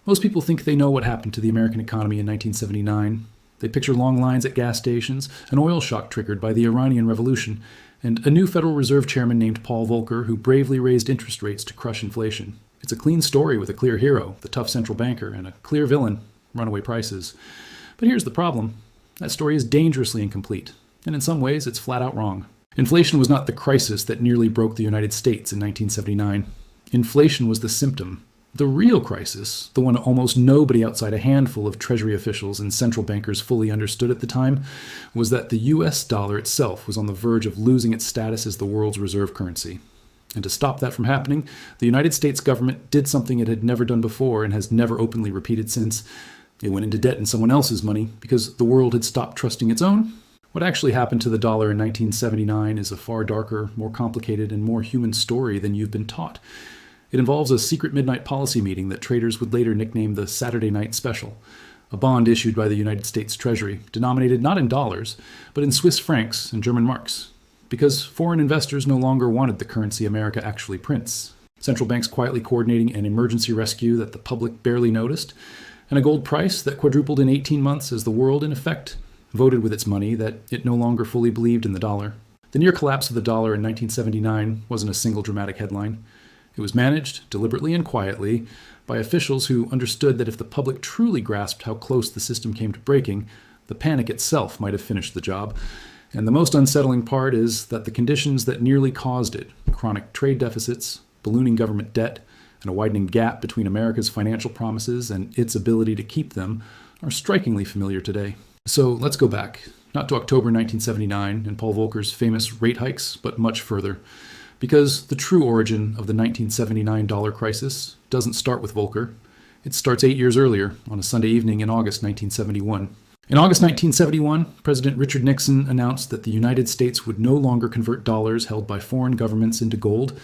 Most people think they know what happened to the American economy in 1979. They picture long lines at gas stations, an oil shock triggered by the Iranian Revolution, and a new Federal Reserve chairman named Paul Volcker who bravely raised interest rates to crush inflation. It's a clean story with a clear hero, the tough central banker, and a clear villain, runaway prices. But here's the problem. That story is dangerously incomplete, and in some ways it's flat out wrong. Inflation was not the crisis that nearly broke the United States in 1979. Inflation was the symptom. The real crisis, the one almost nobody outside a handful of Treasury officials and central bankers fully understood at the time, was that the US dollar itself was on the verge of losing its status as the world's reserve currency. And to stop that from happening, the United States government did something it had never done before and has never openly repeated since. It went into debt in someone else's money because the world had stopped trusting its own. What actually happened to the dollar in 1979 is a far darker, more complicated, and more human story than you've been taught. It involves a secret midnight policy meeting that traders would later nickname the Saturday Night Special, a bond issued by the United States Treasury, denominated not in dollars, but in Swiss francs and German marks, because foreign investors no longer wanted the currency America actually prints. Central banks quietly coordinating an emergency rescue that the public barely noticed, and a gold price that quadrupled in 18 months as the world, in effect, voted with its money that it no longer fully believed in the dollar. The near collapse of the dollar in 1979 wasn't a single dramatic headline. It was managed, deliberately and quietly, by officials who understood that if the public truly grasped how close the system came to breaking, the panic itself might have finished the job. And the most unsettling part is that the conditions that nearly caused it, chronic trade deficits, ballooning government debt, and a widening gap between America's financial promises and its ability to keep them, are strikingly familiar today. So let's go back, not to October 1979 and Paul Volcker's famous rate hikes, but much further. Because the true origin of the 1979 dollar crisis doesn't start with Volcker. It starts 8 years earlier, on a Sunday evening in August 1971. In August 1971, President Richard Nixon announced that the United States would no longer convert dollars held by foreign governments into gold,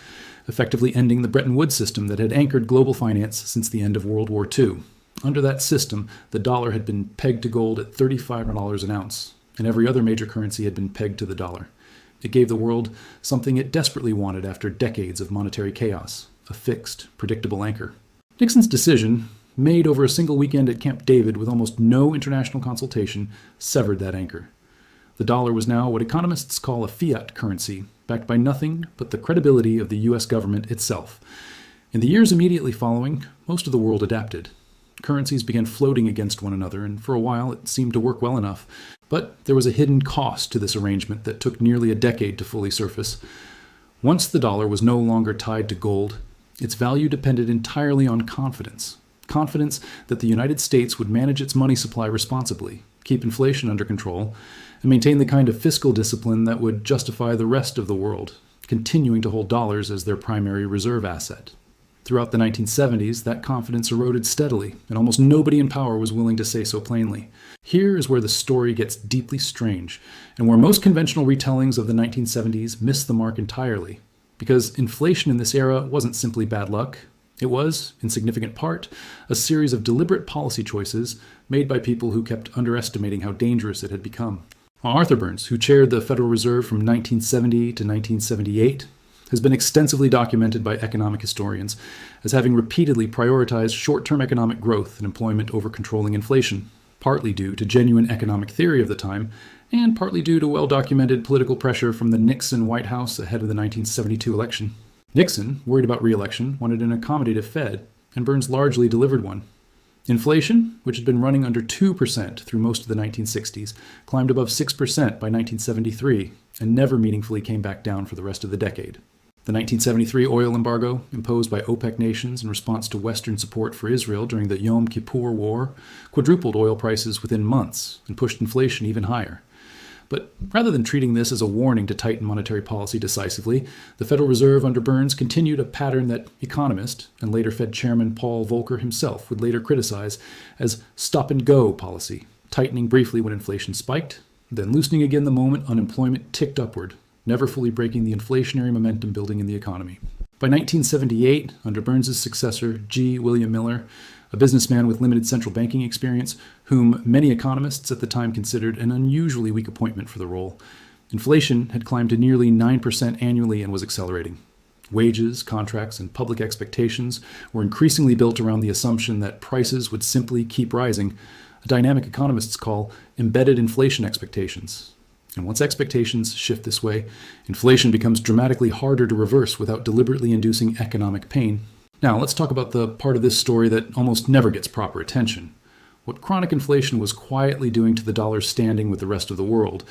effectively ending the Bretton Woods system that had anchored global finance since the end of World War II. Under that system, the dollar had been pegged to gold at $35 an ounce, and every other major currency had been pegged to the dollar. It gave the world something it desperately wanted after decades of monetary chaos, a fixed, predictable anchor. Nixon's decision, made over a single weekend at Camp David with almost no international consultation, severed that anchor. The dollar was now what economists call a fiat currency, backed by nothing but the credibility of the US government itself. In the years immediately following, most of the world adapted. Currencies began floating against one another, and for a while it seemed to work well enough. But there was a hidden cost to this arrangement that took nearly a decade to fully surface. Once the dollar was no longer tied to gold, its value depended entirely on confidence. Confidence that the United States would manage its money supply responsibly, keep inflation under control, and maintain the kind of fiscal discipline that would justify the rest of the world, continuing to hold dollars as their primary reserve asset. Throughout the 1970s, that confidence eroded steadily, and almost nobody in power was willing to say so plainly. Here is where the story gets deeply strange, and where most conventional retellings of the 1970s miss the mark entirely. Because inflation in this era wasn't simply bad luck. It was, in significant part, a series of deliberate policy choices made by people who kept underestimating how dangerous it had become. Arthur Burns, who chaired the Federal Reserve from 1970 to 1978, has been extensively documented by economic historians as having repeatedly prioritized short-term economic growth and employment over controlling inflation, partly due to genuine economic theory of the time, and partly due to well-documented political pressure from the Nixon White House ahead of the 1972 election. Nixon, worried about re-election, wanted an accommodative Fed, and Burns largely delivered one. Inflation, which had been running under 2% through most of the 1960s, climbed above 6% by 1973, and never meaningfully came back down for the rest of the decade. The 1973 oil embargo, imposed by OPEC nations in response to Western support for Israel during the Yom Kippur War, quadrupled oil prices within months and pushed inflation even higher. But rather than treating this as a warning to tighten monetary policy decisively, the Federal Reserve under Burns continued a pattern that economist and later Fed Chairman Paul Volcker himself would later criticize as stop-and-go policy, tightening briefly when inflation spiked, then loosening again the moment unemployment ticked upward, never fully breaking the inflationary momentum building in the economy. By 1978, under Burns's successor, G. William Miller, a businessman with limited central banking experience, whom many economists at the time considered an unusually weak appointment for the role, inflation had climbed to nearly 9% annually and was accelerating. Wages, contracts, and public expectations were increasingly built around the assumption that prices would simply keep rising, a dynamic economists call embedded inflation expectations. And once expectations shift this way, inflation becomes dramatically harder to reverse without deliberately inducing economic pain. Now, let's talk about the part of this story that almost never gets proper attention. What chronic inflation was quietly doing to the dollar's standing with the rest of the world,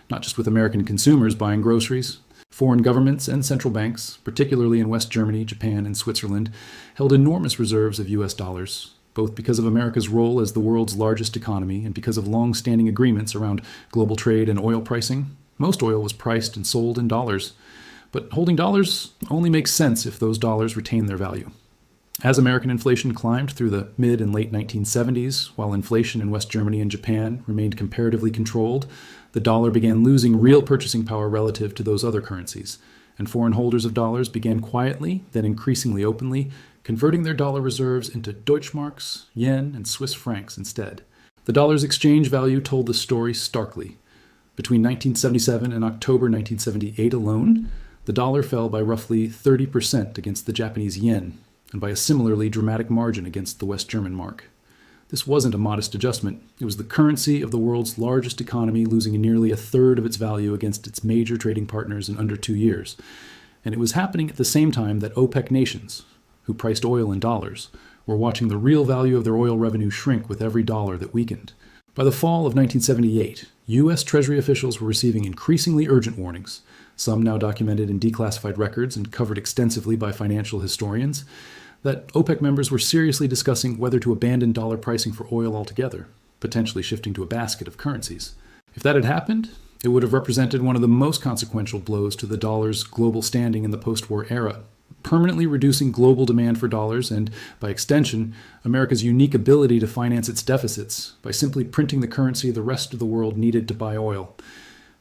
not just with American consumers buying groceries. Foreign governments and central banks, particularly in West Germany, Japan, and Switzerland, held enormous reserves of US dollars, both because of America's role as the world's largest economy and because of long-standing agreements around global trade and oil pricing. Most oil was priced and sold in dollars, but holding dollars only makes sense if those dollars retain their value. As American inflation climbed through the mid and late 1970s, while inflation in West Germany and Japan remained comparatively controlled, the dollar began losing real purchasing power relative to those other currencies, and foreign holders of dollars began quietly, then increasingly openly, converting their dollar reserves into Deutschmarks, yen, and Swiss francs instead. The dollar's exchange value told the story starkly. Between 1977 and October 1978 alone, the dollar fell by roughly 30% against the Japanese yen, and by a similarly dramatic margin against the West German mark. This wasn't a modest adjustment. It was the currency of the world's largest economy losing nearly a third of its value against its major trading partners in under 2 years. And it was happening at the same time that OPEC nations, who priced oil in dollars, were watching the real value of their oil revenue shrink with every dollar that weakened. By the fall of 1978, U.S. Treasury officials were receiving increasingly urgent warnings, some now documented in declassified records and covered extensively by financial historians, that OPEC members were seriously discussing whether to abandon dollar pricing for oil altogether, potentially shifting to a basket of currencies. If that had happened, it would have represented one of the most consequential blows to the dollar's global standing in the post-war era, permanently reducing global demand for dollars and, by extension, America's unique ability to finance its deficits by simply printing the currency the rest of the world needed to buy oil.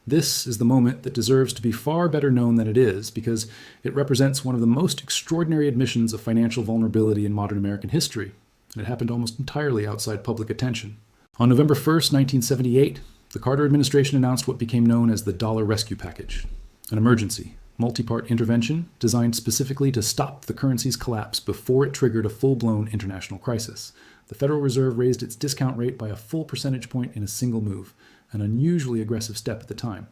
This is the moment that deserves to be far better known than it is because it represents one of the most extraordinary admissions of financial vulnerability in modern American history, and it happened almost entirely outside public attention. On November 1st, 1978, the Carter administration announced what became known as the Dollar Rescue Package, an emergency, multi-part intervention designed specifically to stop the currency's collapse before it triggered a full-blown international crisis. The Federal Reserve raised its discount rate by a full percentage point in a single move, an unusually aggressive step at the time.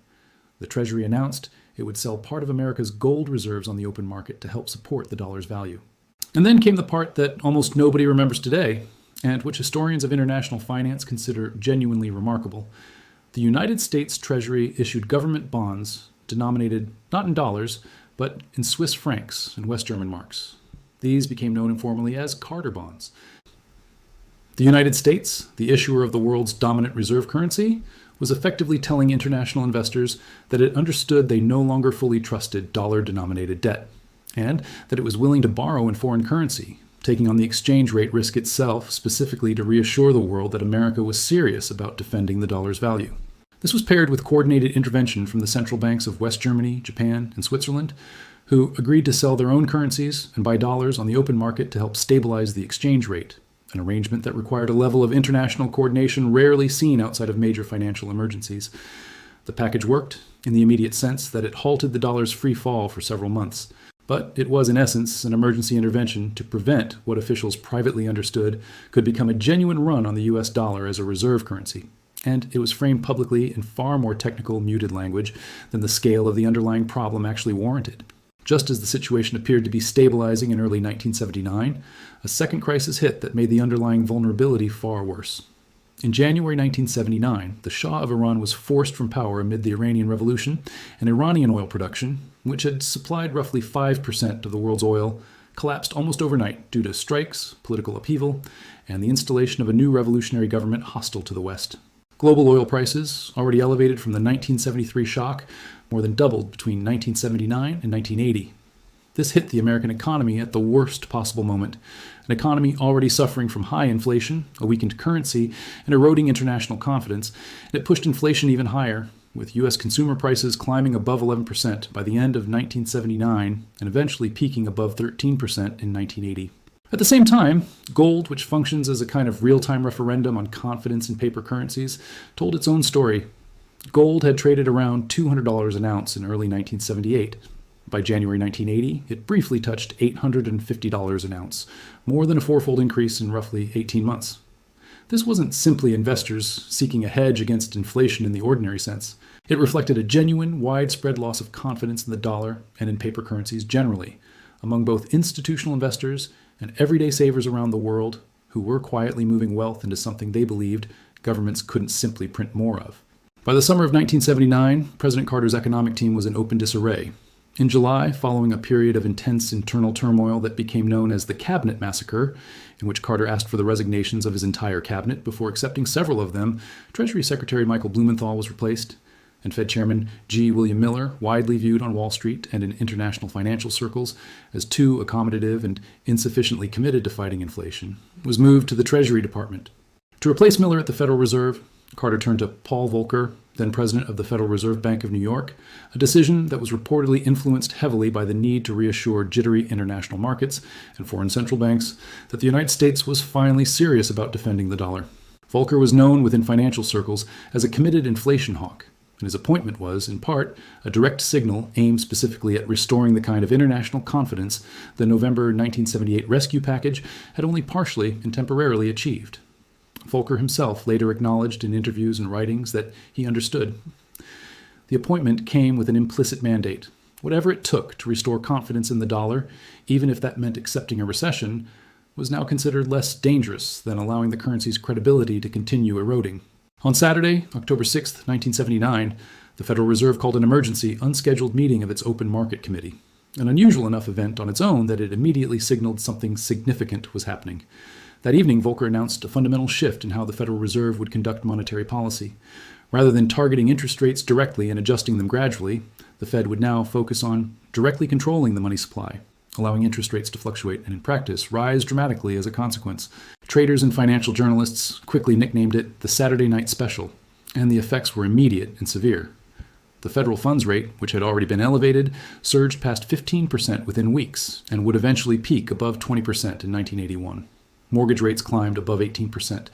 The Treasury announced it would sell part of America's gold reserves on the open market to help support the dollar's value. And then came the part that almost nobody remembers today, and which historians of international finance consider genuinely remarkable. The United States Treasury issued government bonds denominated not in dollars, but in Swiss francs and West German marks. These became known informally as Carter bonds. The United States, the issuer of the world's dominant reserve currency, was effectively telling international investors that it understood they no longer fully trusted dollar-denominated debt, and that it was willing to borrow in foreign currency, taking on the exchange rate risk itself specifically to reassure the world that America was serious about defending the dollar's value. This was paired with coordinated intervention from the central banks of West Germany, Japan, and Switzerland, who agreed to sell their own currencies and buy dollars on the open market to help stabilize the exchange rate, an arrangement that required a level of international coordination rarely seen outside of major financial emergencies. The package worked, in the immediate sense that it halted the dollar's free fall for several months, but it was in essence an emergency intervention to prevent what officials privately understood could become a genuine run on the US dollar as a reserve currency. And it was framed publicly in far more technical, muted language than the scale of the underlying problem actually warranted. Just as the situation appeared to be stabilizing in early 1979, a second crisis hit that made the underlying vulnerability far worse. In January 1979, the Shah of Iran was forced from power amid the Iranian Revolution, and Iranian oil production, which had supplied roughly 5% of the world's oil, collapsed almost overnight due to strikes, political upheaval, and the installation of a new revolutionary government hostile to the West. Global oil prices, already elevated from the 1973 shock, more than doubled between 1979 and 1980. This hit the American economy at the worst possible moment, an economy already suffering from high inflation, a weakened currency, and eroding international confidence, and it pushed inflation even higher, with U.S. consumer prices climbing above 11% by the end of 1979 and eventually peaking above 13% in 1980. At the same time, gold, which functions as a kind of real-time referendum on confidence in paper currencies, told its own story. Gold had traded around $200 an ounce in early 1978. By January 1980, it briefly touched $850 an ounce, more than a fourfold increase in roughly 18 months. This wasn't simply investors seeking a hedge against inflation in the ordinary sense. It reflected a genuine, widespread loss of confidence in the dollar and in paper currencies generally, among both institutional investors and everyday savers around the world who were quietly moving wealth into something they believed governments couldn't simply print more of. By the summer of 1979, President Carter's economic team was in open disarray. In July, following a period of intense internal turmoil that became known as the Cabinet Massacre, in which Carter asked for the resignations of his entire cabinet before accepting several of them, Treasury Secretary Michael Blumenthal was replaced, and Fed Chairman G. William Miller, widely viewed on Wall Street and in international financial circles as too accommodative and insufficiently committed to fighting inflation, was moved to the Treasury Department. To replace Miller at the Federal Reserve, Carter turned to Paul Volcker, then president of the Federal Reserve Bank of New York, a decision that was reportedly influenced heavily by the need to reassure jittery international markets and foreign central banks that the United States was finally serious about defending the dollar. Volcker was known within financial circles as a committed inflation hawk, and his appointment was, in part, a direct signal aimed specifically at restoring the kind of international confidence the November 1978 rescue package had only partially and temporarily achieved. Volcker himself later acknowledged in interviews and writings that he understood. The appointment came with an implicit mandate. Whatever it took to restore confidence in the dollar, even if that meant accepting a recession, was now considered less dangerous than allowing the currency's credibility to continue eroding. On Saturday, October 6, 1979, the Federal Reserve called an emergency, unscheduled meeting of its Open Market Committee, an unusual enough event on its own that it immediately signaled something significant was happening. That evening, Volcker announced a fundamental shift in how the Federal Reserve would conduct monetary policy. Rather than targeting interest rates directly and adjusting them gradually, the Fed would now focus on directly controlling the money supply, allowing interest rates to fluctuate and, in practice, rise dramatically as a consequence. Traders and financial journalists quickly nicknamed it the Saturday Night Special, and the effects were immediate and severe. The federal funds rate, which had already been elevated, surged past 15% within weeks and would eventually peak above 20% in 1981. Mortgage rates climbed above 18%.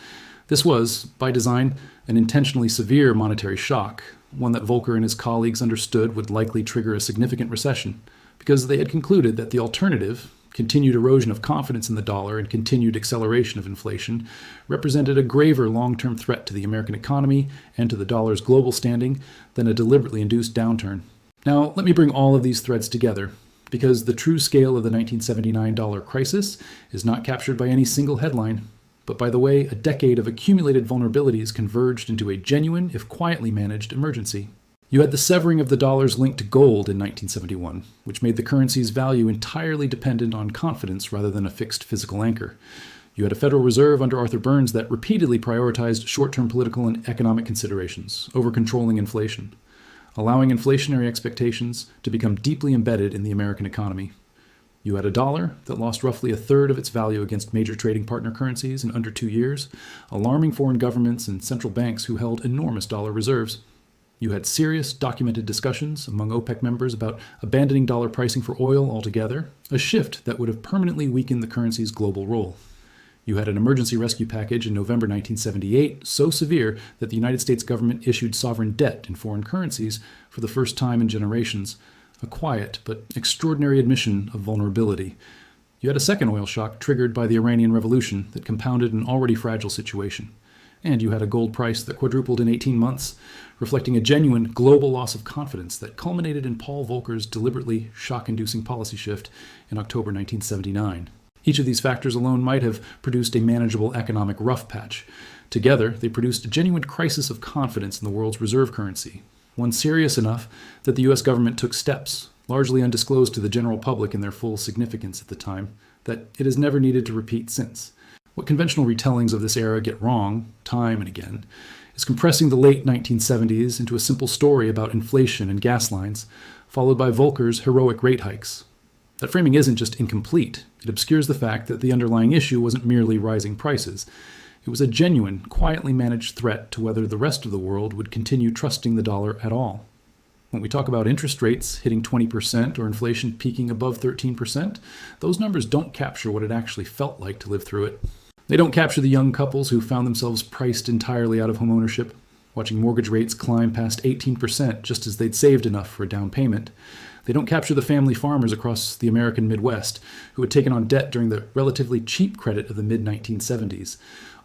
This was, by design, an intentionally severe monetary shock, one that Volcker and his colleagues understood would likely trigger a significant recession, because they had concluded that the alternative, continued erosion of confidence in the dollar and continued acceleration of inflation, represented a graver long-term threat to the American economy and to the dollar's global standing than a deliberately induced downturn. Now, let me bring all of these threads together, because the true scale of the 1979 dollar crisis is not captured by any single headline, but by the way a decade of accumulated vulnerabilities converged into a genuine, if quietly managed, emergency. You had the severing of the dollar's link to gold in 1971, which made the currency's value entirely dependent on confidence rather than a fixed physical anchor. You had a Federal Reserve under Arthur Burns that repeatedly prioritized short-term political and economic considerations over controlling inflation, allowing inflationary expectations to become deeply embedded in the American economy. You had a dollar that lost roughly a third of its value against major trading partner currencies in under 2 years, alarming foreign governments and central banks who held enormous dollar reserves. You had serious, documented discussions among OPEC members about abandoning dollar pricing for oil altogether, a shift that would have permanently weakened the currency's global role. You had an emergency rescue package in November 1978 so severe that the United States government issued sovereign debt in foreign currencies for the first time in generations, a quiet but extraordinary admission of vulnerability. You had a second oil shock triggered by the Iranian Revolution that compounded an already fragile situation. And you had a gold price that quadrupled in 18 months, reflecting a genuine global loss of confidence that culminated in Paul Volcker's deliberately shock-inducing policy shift in October 1979. Each of these factors alone might have produced a manageable economic rough patch. Together, they produced a genuine crisis of confidence in the world's reserve currency, one serious enough that the U.S. government took steps, largely undisclosed to the general public in their full significance at the time, that it has never needed to repeat since. What conventional retellings of this era get wrong, time and again, is compressing the late 1970s into a simple story about inflation and gas lines, followed by Volcker's heroic rate hikes. That framing isn't just incomplete, it obscures the fact that the underlying issue wasn't merely rising prices. It was a genuine, quietly managed threat to whether the rest of the world would continue trusting the dollar at all. When we talk about interest rates hitting 20% or inflation peaking above 13%, those numbers don't capture what it actually felt like to live through it. They don't capture the young couples who found themselves priced entirely out of homeownership, watching mortgage rates climb past 18% just as they'd saved enough for a down payment. They don't capture the family farmers across the American Midwest who had taken on debt during the relatively cheap credit of the mid-1970s,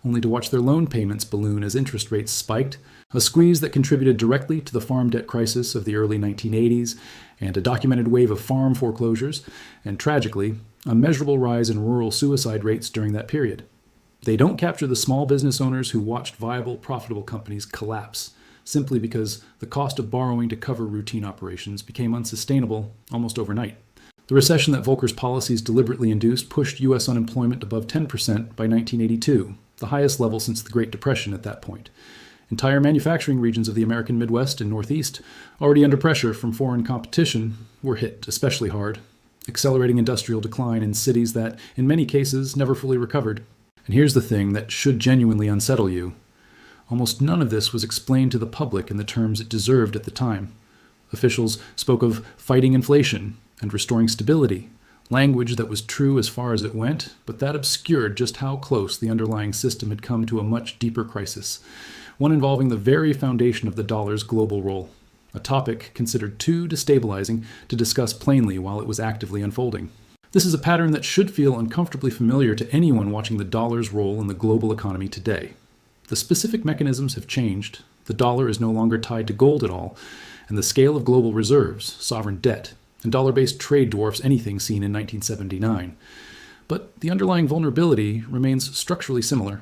only to watch their loan payments balloon as interest rates spiked, a squeeze that contributed directly to the farm debt crisis of the early 1980s, and a documented wave of farm foreclosures, and tragically, a measurable rise in rural suicide rates during that period. They don't capture the small business owners who watched viable, profitable companies collapse, simply because the cost of borrowing to cover routine operations became unsustainable almost overnight. The recession that Volcker's policies deliberately induced pushed U.S. unemployment above 10% by 1982, the highest level since the Great Depression at that point. Entire manufacturing regions of the American Midwest and Northeast, already under pressure from foreign competition, were hit especially hard, accelerating industrial decline in cities that, in many cases, never fully recovered. And here's the thing that should genuinely unsettle you. Almost none of this was explained to the public in the terms it deserved at the time. Officials spoke of fighting inflation and restoring stability, language that was true as far as it went, but that obscured just how close the underlying system had come to a much deeper crisis, one involving the very foundation of the dollar's global role, a topic considered too destabilizing to discuss plainly while it was actively unfolding. This is a pattern that should feel uncomfortably familiar to anyone watching the dollar's role in the global economy today. The specific mechanisms have changed, the dollar is no longer tied to gold at all, and the scale of global reserves, sovereign debt, and dollar-based trade dwarfs anything seen in 1979. But the underlying vulnerability remains structurally similar.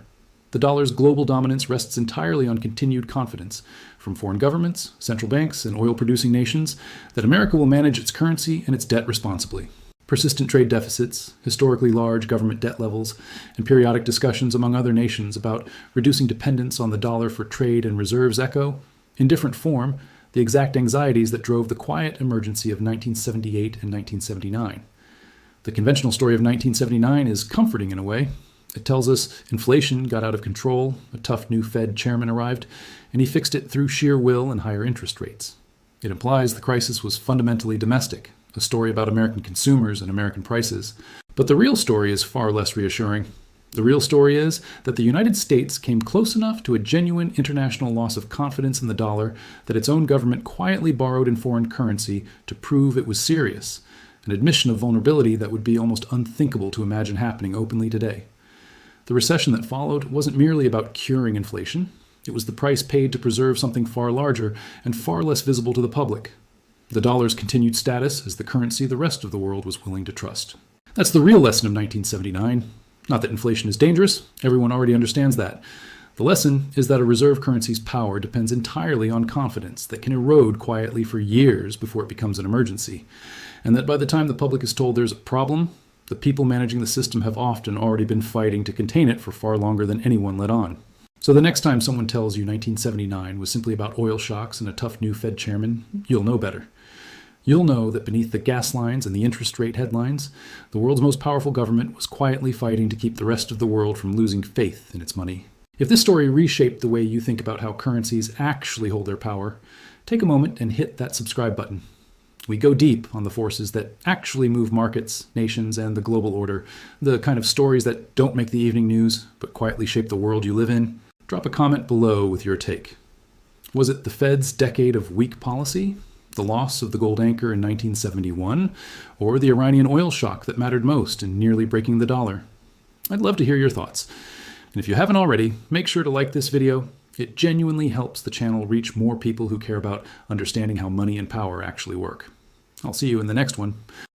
The dollar's global dominance rests entirely on continued confidence from foreign governments, central banks, and oil-producing nations that America will manage its currency and its debt responsibly. Persistent trade deficits, historically large government debt levels, and periodic discussions among other nations about reducing dependence on the dollar for trade and reserves echo, in different form, the exact anxieties that drove the quiet emergency of 1978 and 1979. The conventional story of 1979 is comforting in a way. It tells us inflation got out of control, a tough new Fed chairman arrived, and he fixed it through sheer will and higher interest rates. It implies the crisis was fundamentally domestic, a story about American consumers and American prices. But the real story is far less reassuring. The real story is that the United States came close enough to a genuine international loss of confidence in the dollar that its own government quietly borrowed in foreign currency to prove it was serious, an admission of vulnerability that would be almost unthinkable to imagine happening openly today. The recession that followed wasn't merely about curing inflation. It was the price paid to preserve something far larger and far less visible to the public: the dollar's continued status as the currency the rest of the world was willing to trust. That's the real lesson of 1979. Not that inflation is dangerous, everyone already understands that. The lesson is that a reserve currency's power depends entirely on confidence that can erode quietly for years before it becomes an emergency, and that by the time the public is told there's a problem, the people managing the system have often already been fighting to contain it for far longer than anyone let on. So the next time someone tells you 1979 was simply about oil shocks and a tough new Fed chairman, you'll know better. You'll know that beneath the gas lines and the interest rate headlines, the world's most powerful government was quietly fighting to keep the rest of the world from losing faith in its money. If this story reshaped the way you think about how currencies actually hold their power, take a moment and hit that subscribe button. We go deep on the forces that actually move markets, nations, and the global order, the kind of stories that don't make the evening news, but quietly shape the world you live in. Drop a comment below with your take. Was it the Fed's decade of weak policy? The loss of the gold anchor in 1971, or the Iranian oil shock that mattered most in nearly breaking the dollar? I'd love to hear your thoughts. And if you haven't already, make sure to like this video. It genuinely helps the channel reach more people who care about understanding how money and power actually work. I'll see you in the next one.